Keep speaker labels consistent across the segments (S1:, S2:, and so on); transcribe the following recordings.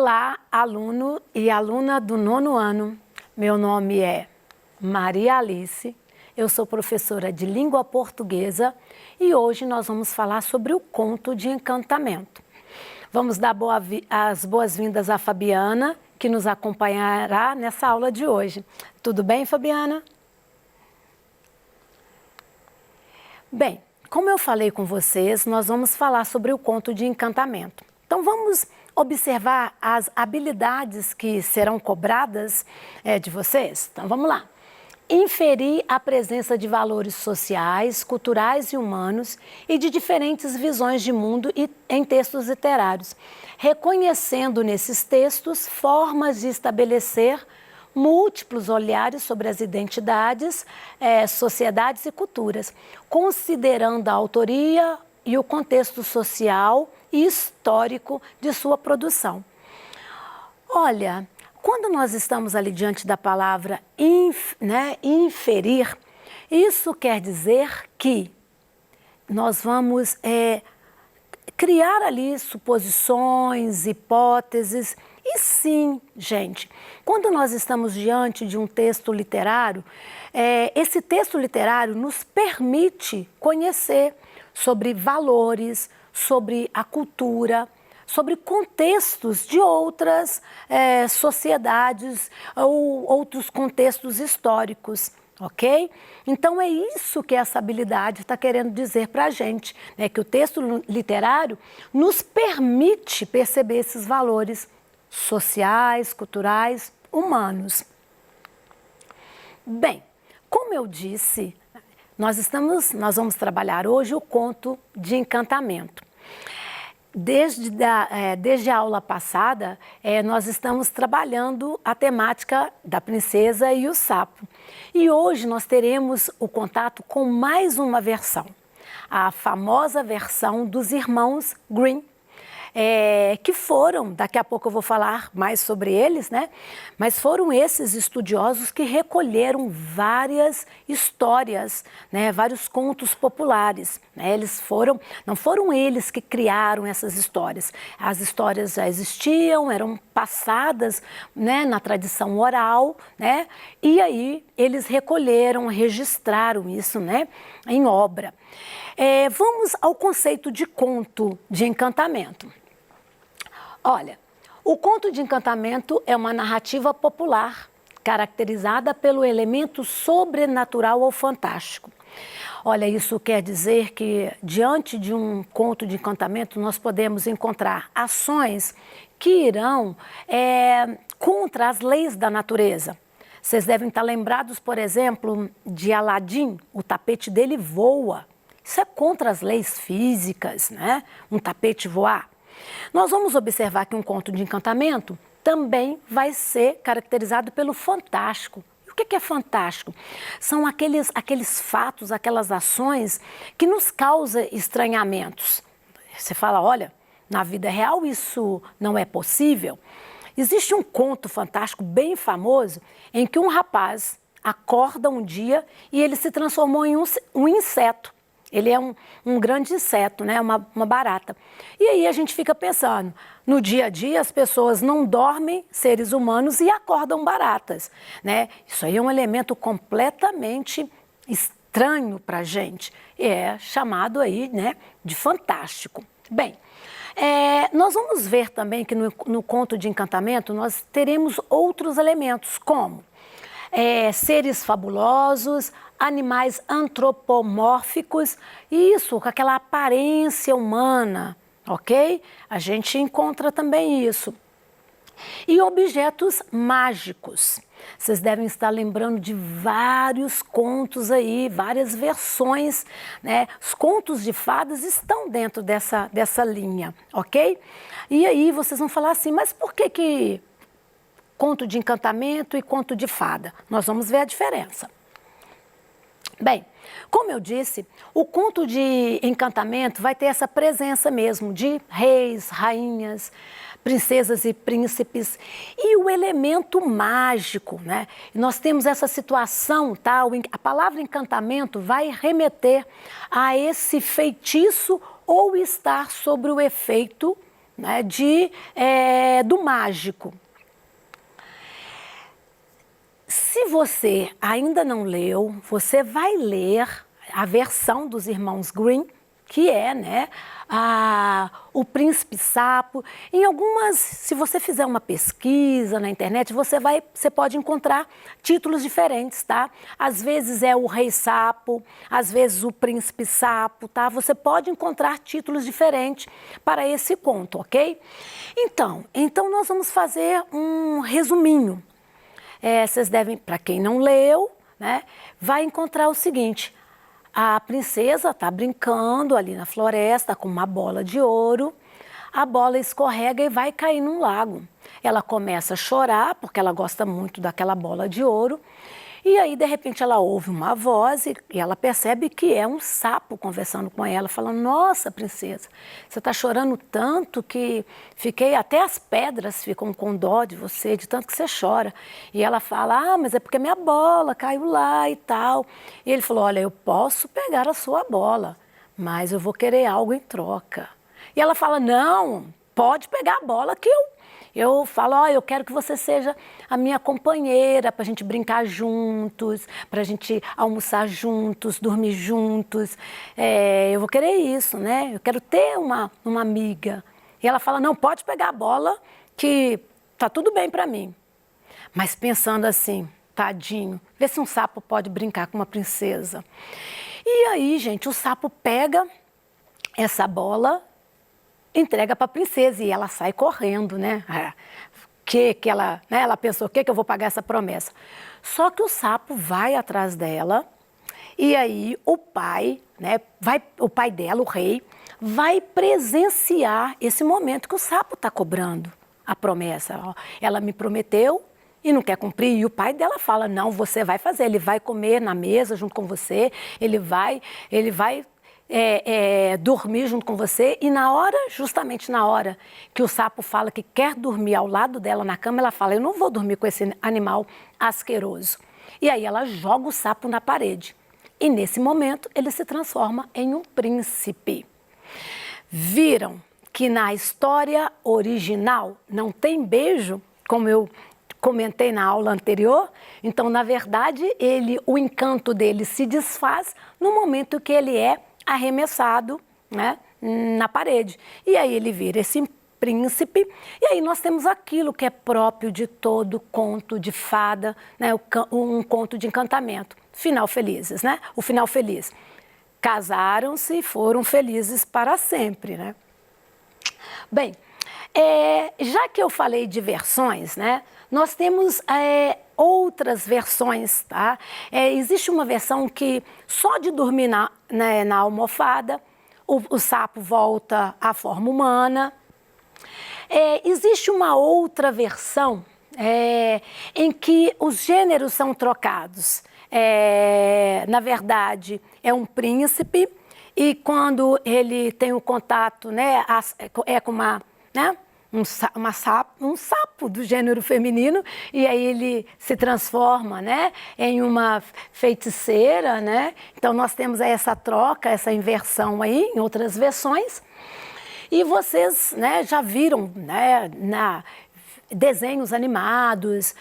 S1: Olá, aluno e aluna do 9º ano. Meu nome é Maria Alice, eu sou professora de língua portuguesa e hoje nós vamos falar sobre o conto de encantamento. Vamos dar as boas-vindas à Fabiana, que nos acompanhará nessa aula de hoje. Tudo bem, Fabiana? Bem, como eu falei com vocês, nós vamos falar sobre o conto de encantamento. Então vamos observar as habilidades que serão cobradas de vocês? Então vamos lá. Inferir a presença de valores sociais, culturais e humanos e de diferentes visões de mundo em textos literários, reconhecendo nesses textos formas de estabelecer múltiplos olhares sobre as identidades, sociedades e culturas, considerando a autoria e o contexto social e histórico de sua produção. Olha, quando nós estamos ali diante da palavra inferir, isso quer dizer que nós vamos criar ali suposições, hipóteses. E sim, gente, quando nós estamos diante de um texto literário, esse texto literário nos permite conhecer sobre valores, sobre a cultura, sobre contextos de outras sociedades ou outros contextos históricos, ok? Então é isso que essa habilidade está querendo dizer para a gente, né? Que o texto literário nos permite perceber esses valores sociais, culturais, humanos. Bem, como eu disse, nós vamos trabalhar hoje o conto de encantamento. Desde a aula passada, nós estamos trabalhando a temática da princesa e o sapo. E hoje nós teremos o contato com mais uma versão, a famosa versão dos irmãos Grimm. Que foram, daqui a pouco eu vou falar mais sobre eles, né? Mas foram esses estudiosos que recolheram várias histórias, né? Vários contos populares, né? Não foram eles que criaram essas histórias. As histórias já existiam, eram passadas, né, na tradição oral, né? E aí eles recolheram, registraram isso, né, em obra. Vamos ao conceito de conto de encantamento. Olha, o conto de encantamento é uma narrativa popular, caracterizada pelo elemento sobrenatural ou fantástico. Olha, isso quer dizer que, diante de um conto de encantamento, nós podemos encontrar ações que irão contra as leis da natureza. Vocês devem estar lembrados, por exemplo, de Aladim, o tapete dele voa. Isso é contra as leis físicas, né? Um tapete voar. Nós vamos observar que um conto de encantamento também vai ser caracterizado pelo fantástico. E o que é fantástico? São aqueles fatos, aquelas ações que nos causam estranhamentos. Você fala, olha, na vida real isso não é possível. Existe um conto fantástico bem famoso em que um rapaz acorda um dia e ele se transformou em um inseto. Ele é um grande inseto, né? Uma barata. E aí a gente fica pensando, no dia a dia as pessoas não dormem, seres humanos, e acordam baratas, né? Isso aí é um elemento completamente estranho para a gente. É chamado aí, né, de fantástico. Bem, nós vamos ver também que no conto de encantamento nós teremos outros elementos, como seres fabulosos, animais antropomórficos, isso, com aquela aparência humana, ok? A gente encontra também isso. E objetos mágicos. Vocês devem estar lembrando de vários contos aí, várias versões, né? Os contos de fadas estão dentro dessa linha, ok? E aí vocês vão falar assim, mas por que conto de encantamento e conto de fada? Nós vamos ver a diferença. Bem, como eu disse, o conto de encantamento vai ter essa presença mesmo de reis, rainhas, princesas e príncipes e o elemento mágico, né? Nós temos essa situação, tá? A palavra encantamento vai remeter a esse feitiço ou estar sobre o efeito né, do mágico. Se você ainda não leu, você vai ler a versão dos Irmãos Grimm, que é, né, o Príncipe Sapo. Em algumas, se você fizer uma pesquisa na internet, você pode encontrar títulos diferentes, tá? Às vezes é o Rei Sapo, às vezes o Príncipe Sapo, tá? Você pode encontrar títulos diferentes para esse conto, ok? Então nós vamos fazer um resuminho. Vocês devem, para quem não leu, né, vai encontrar o seguinte: a princesa está brincando ali na floresta com uma bola de ouro, a bola escorrega e vai cair num lago. Ela começa a chorar porque ela gosta muito daquela bola de ouro. E aí, de repente, ela ouve uma voz e ela percebe que é um sapo conversando com ela, falando: nossa, princesa, você está chorando tanto que até as pedras ficam com dó de você, de tanto que você chora. E ela fala: mas é porque minha bola caiu lá e tal. E ele falou: olha, eu posso pegar a sua bola, mas eu vou querer algo em troca. E ela fala: não, pode pegar a bola que eu falo: eu quero que você seja a minha companheira, para a gente brincar juntos, para a gente almoçar juntos, dormir juntos. Eu vou querer isso, né? Eu quero ter uma amiga. E ela fala: não, pode pegar a bola que tá tudo bem para mim. Mas pensando assim, tadinho, vê se um sapo pode brincar com uma princesa. E aí, gente, o sapo pega essa bola, entrega para a princesa e ela sai correndo, né? Ela pensou: o que eu vou pagar essa promessa? Só que o sapo vai atrás dela e aí o pai dela, o rei, vai presenciar esse momento que o sapo está cobrando a promessa. Ela me prometeu e não quer cumprir. E o pai dela fala: não, você vai fazer. Ele vai comer na mesa junto com você, ele vai dormir junto com você. E justamente na hora que o sapo fala que quer dormir ao lado dela na cama, ela fala: eu não vou dormir com esse animal asqueroso. E aí ela joga o sapo na parede. E nesse momento ele se transforma em um príncipe. Viram que na história original não tem beijo, como eu comentei na aula anterior? Então, na verdade, o encanto dele se desfaz no momento que ele é arremessado, né, na parede. E aí ele vira esse príncipe, e aí nós temos aquilo que é próprio de todo conto de fada, né, um conto de encantamento. Final felizes, né? O final feliz. Casaram-se e foram felizes para sempre, né? Bem, já que eu falei de versões, né, nós temos outras versões, tá? Existe uma versão que só de dormir na almofada, o sapo volta à forma humana. Existe uma outra versão em que os gêneros são trocados. Na verdade, é um príncipe e quando ele tem o contato, né, com um sapo do gênero feminino, e aí ele se transforma, né, em uma feiticeira, né? Então nós temos aí essa troca, essa inversão aí em outras versões. E vocês, né, já viram, né, desenhos animados,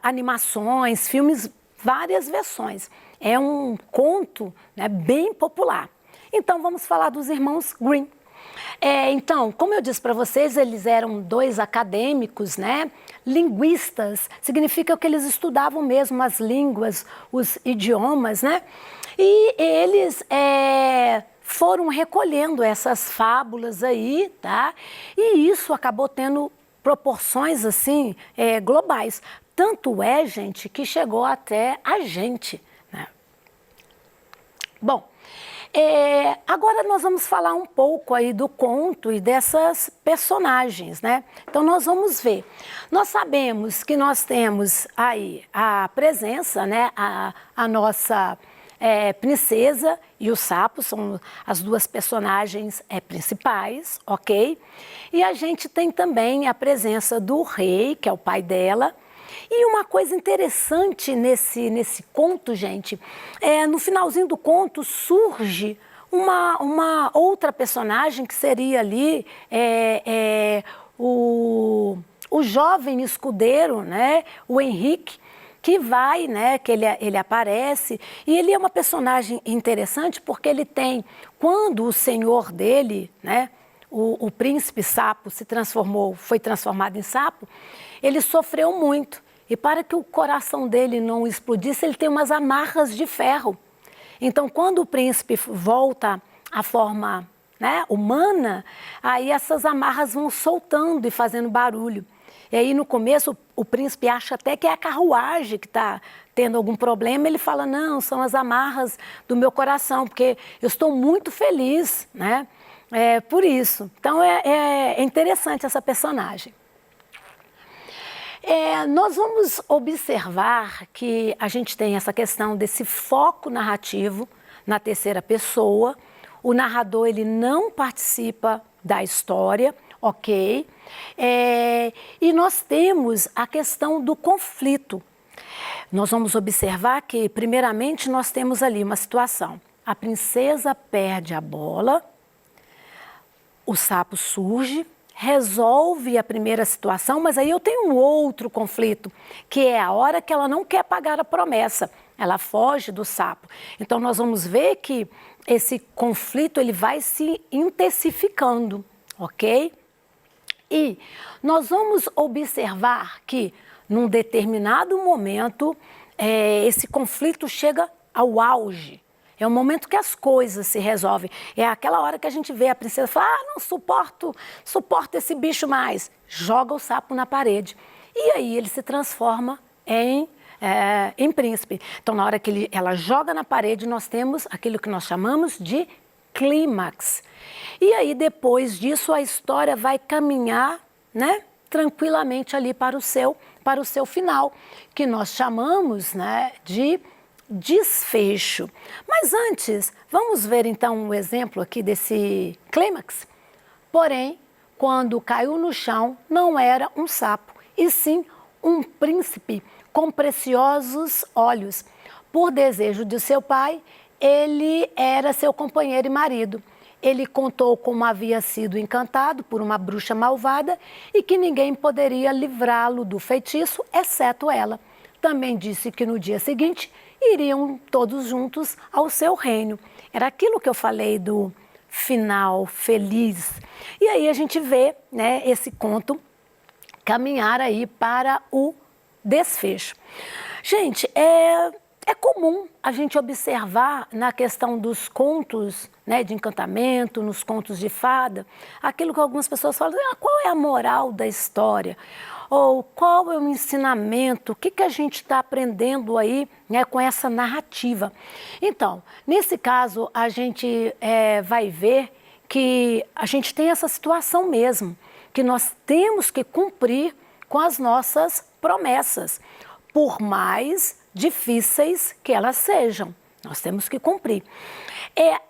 S1: animações, filmes, várias versões. É um conto, né, bem popular. Então vamos falar dos irmãos Grimm. Então, como eu disse para vocês, eles eram dois acadêmicos, né? Linguistas, significa que eles estudavam mesmo as línguas, os idiomas, né? E eles foram recolhendo essas fábulas aí, tá? E isso acabou tendo proporções, assim, globais. Tanto é, gente, que chegou até a gente, né? Bom, agora nós vamos falar um pouco aí do conto e dessas personagens, né? Então nós vamos ver. Nós sabemos que nós temos aí a presença, né? A nossa princesa e o sapo são as duas personagens principais, ok? E a gente tem também a presença do rei, que é o pai dela. E uma coisa interessante nesse conto, gente, no finalzinho do conto surge uma outra personagem que seria ali o jovem escudeiro, né, o Henrique, que vai, né, que ele aparece, e ele é uma personagem interessante porque ele tem, quando o senhor dele, né, o príncipe sapo foi transformado em sapo, ele sofreu muito, e para que o coração dele não explodisse, ele tem umas amarras de ferro. Então, quando o príncipe volta à forma, né, humana, aí essas amarras vão soltando e fazendo barulho. E aí, no começo, o príncipe acha até que é a carruagem que está tendo algum problema. Ele fala, não, são as amarras do meu coração, porque eu estou muito feliz, né, por isso. Então, é interessante essa personagem. Nós vamos observar que a gente tem essa questão desse foco narrativo na terceira pessoa. O narrador, ele não participa da história, ok? E nós temos a questão do conflito. Nós vamos observar que, primeiramente, nós temos ali uma situação. A princesa perde a bola, o sapo surge, resolve a primeira situação, mas aí eu tenho um outro conflito, que é a hora que ela não quer pagar a promessa, ela foge do sapo. Então nós vamos ver que esse conflito ele vai se intensificando, ok? E nós vamos observar que num determinado momento esse conflito chega ao auge. É o momento que as coisas se resolvem. É aquela hora que a gente vê a princesa falar, não suporto esse bicho mais. Joga o sapo na parede. E aí ele se transforma em príncipe. Então, na hora que ela joga na parede, nós temos aquilo que nós chamamos de clímax. E aí, depois disso, a história vai caminhar, né, tranquilamente ali para o seu final, que nós chamamos, né, de desfecho. Mas antes, vamos ver então um exemplo aqui desse clímax. Porém, quando caiu no chão, não era um sapo, e sim um príncipe com preciosos olhos. Por desejo de seu pai, ele era seu companheiro e marido. Ele contou como havia sido encantado por uma bruxa malvada e que ninguém poderia livrá-lo do feitiço, exceto ela. Também disse que no dia seguinte iriam todos juntos ao seu reino. Era aquilo que eu falei do final feliz. E aí a gente vê, né, esse conto caminhar aí para o desfecho. Gente, é comum a gente observar na questão dos contos, né, de encantamento, nos contos de fada, aquilo que algumas pessoas falam, qual é a moral da história? Ou qual é o ensinamento, o que a gente está aprendendo aí, né, com essa narrativa. Então, nesse caso, a gente vai ver que a gente tem essa situação mesmo, que nós temos que cumprir com as nossas promessas, por mais difíceis que elas sejam, nós temos que cumprir.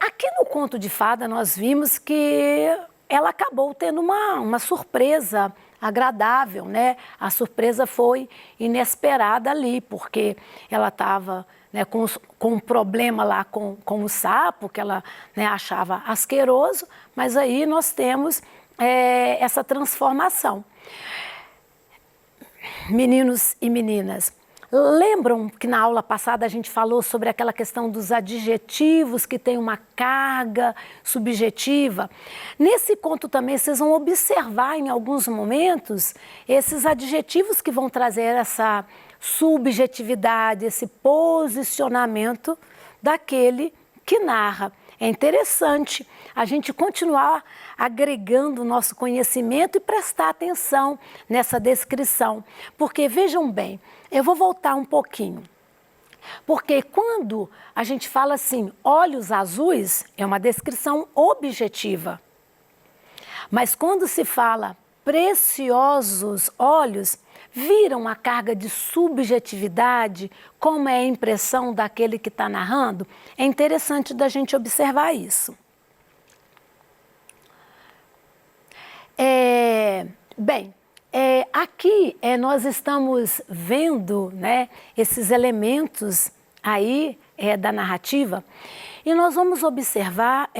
S1: Aqui no conto de fada nós vimos que ela acabou tendo uma surpresa agradável, né? A surpresa foi inesperada ali, porque ela estava, né, com um problema lá com o sapo, que ela, né, achava asqueroso, mas aí nós temos essa transformação. Meninos e meninas, lembram que na aula passada a gente falou sobre aquela questão dos adjetivos que tem uma carga subjetiva? Nesse conto também vocês vão observar em alguns momentos esses adjetivos que vão trazer essa subjetividade, esse posicionamento daquele que narra. É interessante a gente continuar agregando o nosso conhecimento e prestar atenção nessa descrição. Porque, vejam bem, eu vou voltar um pouquinho. Porque quando a gente fala assim, olhos azuis, é uma descrição objetiva. Mas quando se fala preciosos olhos, viram a carga de subjetividade, como é a impressão daquele que está narrando? É interessante da gente observar isso. Aqui nós estamos vendo, né, esses elementos aí da narrativa e nós vamos observar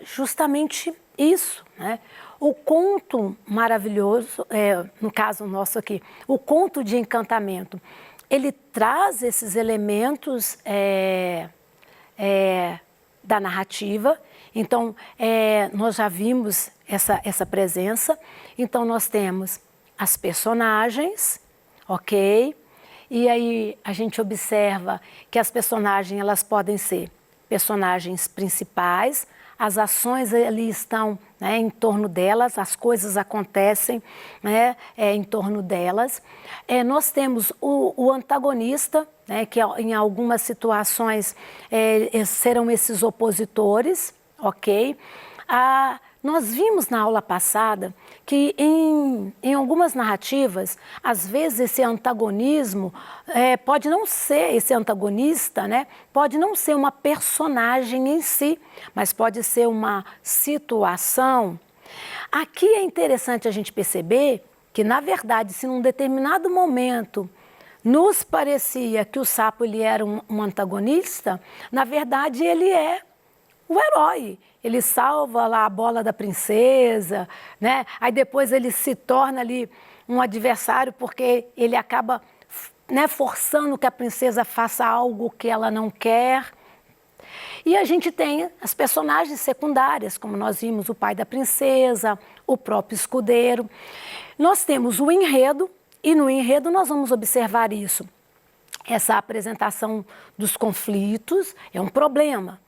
S1: justamente isso, né? O conto maravilhoso, no caso nosso aqui, o conto de encantamento, ele traz esses elementos da narrativa. Então, nós já vimos essa presença. Então, nós temos as personagens, ok? E aí a gente observa que as personagens, elas podem ser personagens principais, as ações ali estão, né, em torno delas, as coisas acontecem, né, em torno delas. Nós temos o antagonista, né, que em algumas situações serão esses opositores, ok? Nós vimos na aula passada que em algumas narrativas, às vezes esse antagonismo pode não ser, esse antagonista, né, pode não ser uma personagem em si, mas pode ser uma situação. Aqui é interessante a gente perceber que, na verdade, se num determinado momento nos parecia que o sapo ele era um antagonista, na verdade ele é o herói. Ele salva lá a bola da princesa, né? Aí depois ele se torna ali um adversário porque ele acaba, né, forçando que a princesa faça algo que ela não quer. E a gente tem as personagens secundárias, como nós vimos o pai da princesa, o próprio escudeiro. Nós temos o enredo e no enredo nós vamos observar isso. Essa apresentação dos conflitos é um problema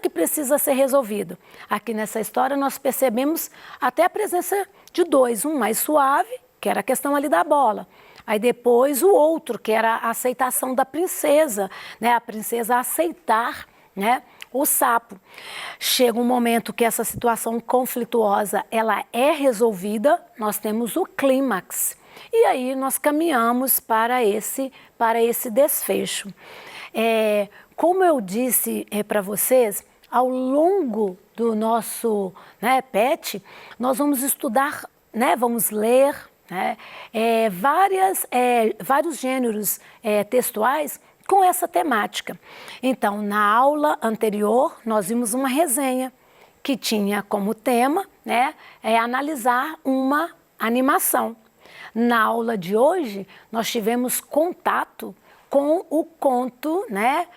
S1: que precisa ser resolvido. Aqui nessa história nós percebemos até a presença de dois, um mais suave, que era a questão ali da bola. Aí depois o outro, que era a aceitação da princesa, né? A princesa aceitar, né, o sapo. Chega um momento que essa situação conflituosa ela é resolvida, nós temos o clímax. E aí nós caminhamos para esse desfecho. Como eu disse para vocês, ao longo do nosso, né, PET, nós vamos estudar, né, vamos ler, né, vários gêneros textuais com essa temática. Então, na aula anterior, nós vimos uma resenha que tinha como tema, né, analisar uma animação. Na aula de hoje, nós tivemos contato com o conto, né?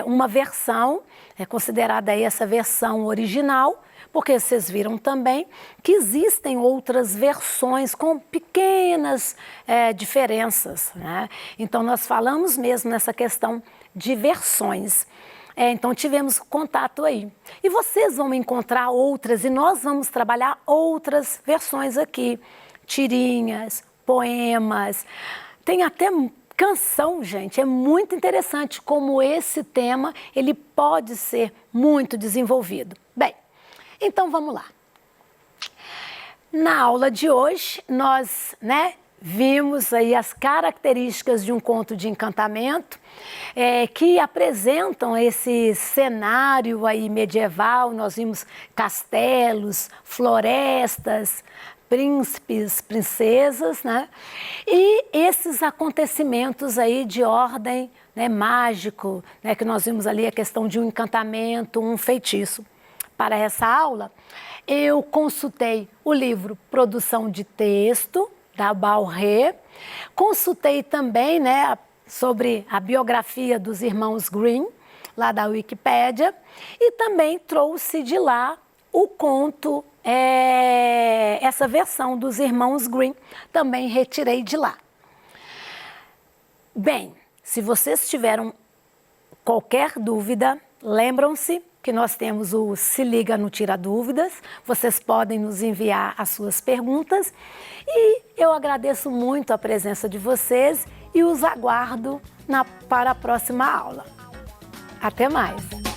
S1: Uma versão, considerada aí essa versão original, porque vocês viram também que existem outras versões com pequenas diferenças, né? Então, nós falamos mesmo nessa questão de versões. Então, tivemos contato aí. E vocês vão encontrar outras, e nós vamos trabalhar outras versões aqui. Tirinhas, poemas, tem até canção, gente. É muito interessante como esse tema ele pode ser muito desenvolvido. Bem, então vamos lá. Na aula de hoje, nós, né, vimos aí as características de um conto de encantamento que apresentam esse cenário aí medieval. Nós vimos castelos, florestas, príncipes, princesas, né? E esses acontecimentos aí de ordem, né, mágico, né, que nós vimos ali a questão de um encantamento, um feitiço. Para essa aula, eu consultei o livro Produção de Texto, da Bauer, consultei também, né, sobre a biografia dos irmãos Grimm, lá da Wikipédia, e também trouxe de lá o conto, essa versão dos irmãos Grimm, também retirei de lá. Bem, se vocês tiveram qualquer dúvida, lembram-se que nós temos o Se Liga no Tira Dúvidas, vocês podem nos enviar as suas perguntas e eu agradeço muito a presença de vocês e os aguardo para a próxima aula. Até mais!